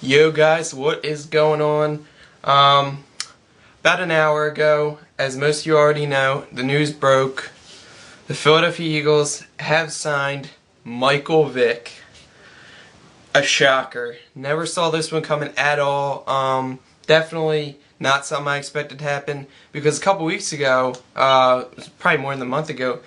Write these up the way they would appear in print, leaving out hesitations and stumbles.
Yo guys, what is going on? About an hour ago, as most of you already know, the news broke. The Philadelphia Eagles have signed Michael Vick. A shocker. Never saw this one coming at all. Definitely not something I expected to happen, because a couple weeks ago, probably more than a month ago,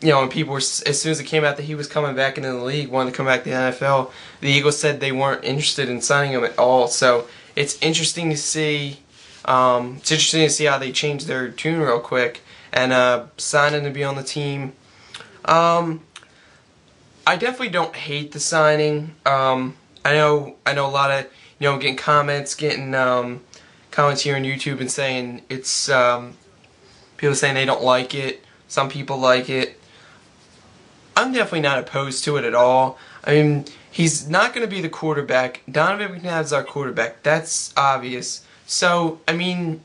when people were, as soon as it came out that he was coming back into the league, wanted to come back to the NFL, the Eagles said they weren't interested in signing him at all. So it's interesting to see. It's interesting to see how they changed their tune real quick and sign him to be on the team. I definitely don't hate the signing. I know a lot of getting comments here on YouTube and saying it's people saying they don't like it. Some people like it. I'm definitely not opposed to it at all. I mean, he's not going to be the quarterback. Donovan McNabb is our quarterback. That's obvious. So, I mean,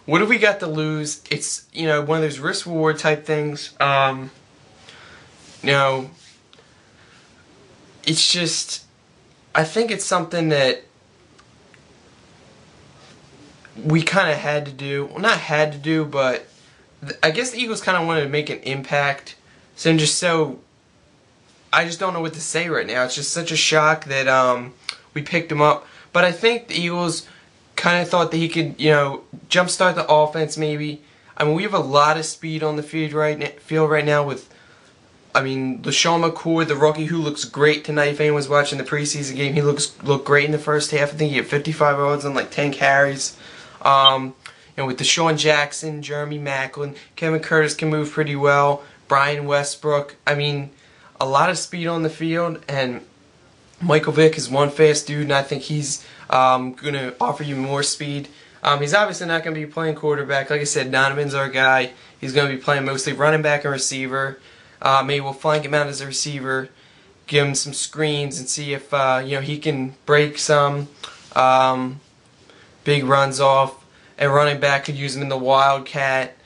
what have we got to lose? It's, one of those risk-reward type things. It's just, I think it's something that we kind of had to do. Well, not had to do, but I guess the Eagles kind of wanted to make an impact. So I just don't know what to say right now. It's just such a shock that we picked him up. But I think the Eagles kind of thought that he could, jumpstart the offense maybe. I mean, we have a lot of speed on the field right now with, LaShawn McCoy, the rookie, who looks great tonight. If anyone's watching the preseason game, he looked great in the first half. I think he had 55 yards on like 10 carries. With Deshaun Jackson, Jeremy Maclin, Kevin Curtis can move pretty well. Brian Westbrook. I mean, a lot of speed on the field, and Michael Vick is one fast dude, and I think he's going to offer you more speed. He's obviously not going to be playing quarterback. Like I said, Donovan's our guy. He's going to be playing mostly running back and receiver. Maybe we'll flank him out as a receiver, give him some screens, and see if he can break some big runs off. And running back could use him in the wildcat.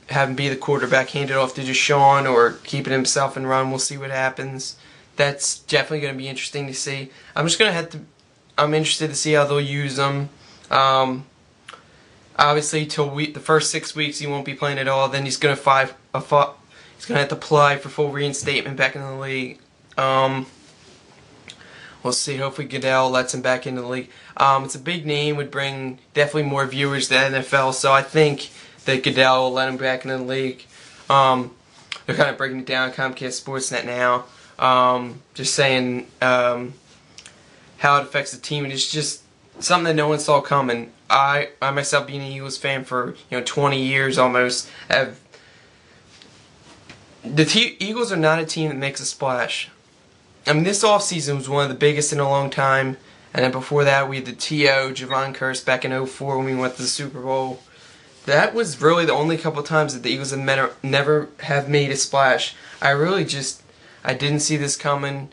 Have him be the quarterback, hand it off to Deshaun, or keep it himself and run. We'll see what happens. That's definitely going to be interesting to see. I'm interested to see how they'll use him. Obviously, till the first 6 weeks, he won't be playing at all. Then he's going to have to apply for full reinstatement back in the league. We'll see. Hopefully Goodell lets him back into the league. It's a big name, would bring definitely more viewers to the NFL, so I think that Goodell will let him back into the league. They're kind of breaking it down on Comcast Sportsnet now. Just saying how it affects the team, and it's just something that no one saw coming. I myself, being an Eagles fan for 20 years almost, Eagles are not a team that makes a splash. I mean, this offseason was one of the biggest in a long time, and then before that we had the T.O. Javon Curse back in 2004 when we went to the Super Bowl. That was really the only couple times that the Eagles have never have made a splash. I didn't see this coming.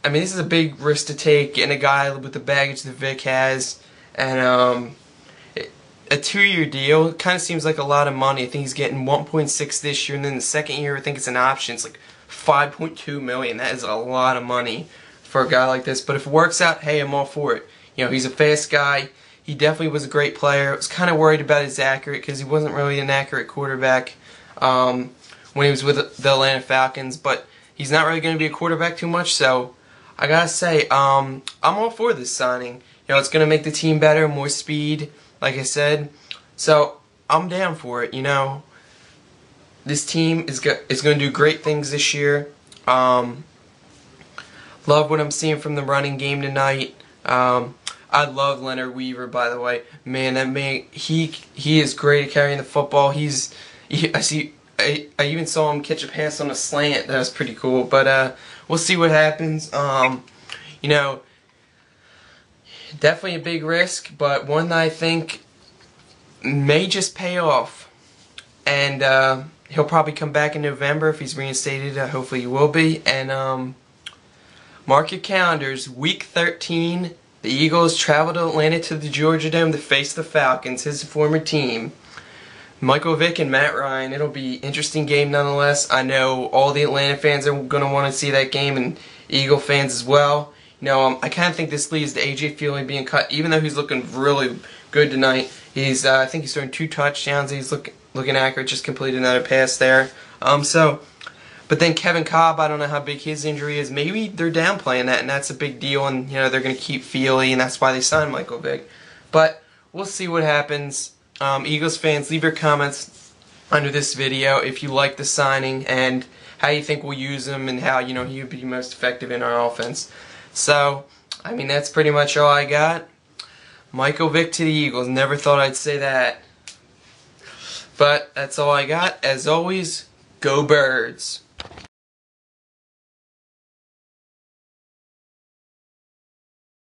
I mean, this is a big risk to take, getting a guy with the baggage that Vick has, and a 2-year deal. It kind of seems like a lot of money. I think he's getting 1.6 this year, and then the second year I think it's an option. It's like $5.2 million. That is a lot of money for a guy like this. But if it works out, hey, I'm all for it. He's a fast guy. He definitely was a great player. I was kind of worried about his accuracy, because he wasn't really an accurate quarterback when he was with the Atlanta Falcons. But he's not really going to be a quarterback too much, so I gotta say, I'm all for this signing. It's going to make the team better, more speed, like I said. So I'm down for it. This team is going to do great things this year. Love what I'm seeing from the running game tonight. I love Leonard Weaver, by the way. Man, he is great at carrying the football. I even saw him catch a pass on a slant. That was pretty cool. But we'll see what happens. Definitely a big risk, but one that I think may just pay off. And he'll probably come back in November if he's reinstated. Hopefully he will be. And mark your calendars. Week 13. The Eagles travel to Atlanta to the Georgia Dome to face the Falcons, his former team. Michael Vick and Matt Ryan. It'll be an interesting game nonetheless. I know all the Atlanta fans are going to want to see that game, and Eagle fans as well. I kind of think this leads to A.J. Feely being cut, even though he's looking really good tonight. He's, I think he's throwing 2 touchdowns. He's looking accurate. Just completed another pass there. But then Kevin Cobb, I don't know how big his injury is. Maybe they're downplaying that, and that's a big deal. And they're going to keep Feely, and that's why they signed Michael Vick. But we'll see what happens. Eagles fans, leave your comments under this video if you like the signing and how you think we'll use him and how he would be most effective in our offense. So, I mean, that's pretty much all I got. Michael Vick to the Eagles. Never thought I'd say that. But that's all I got. As always, go Birds.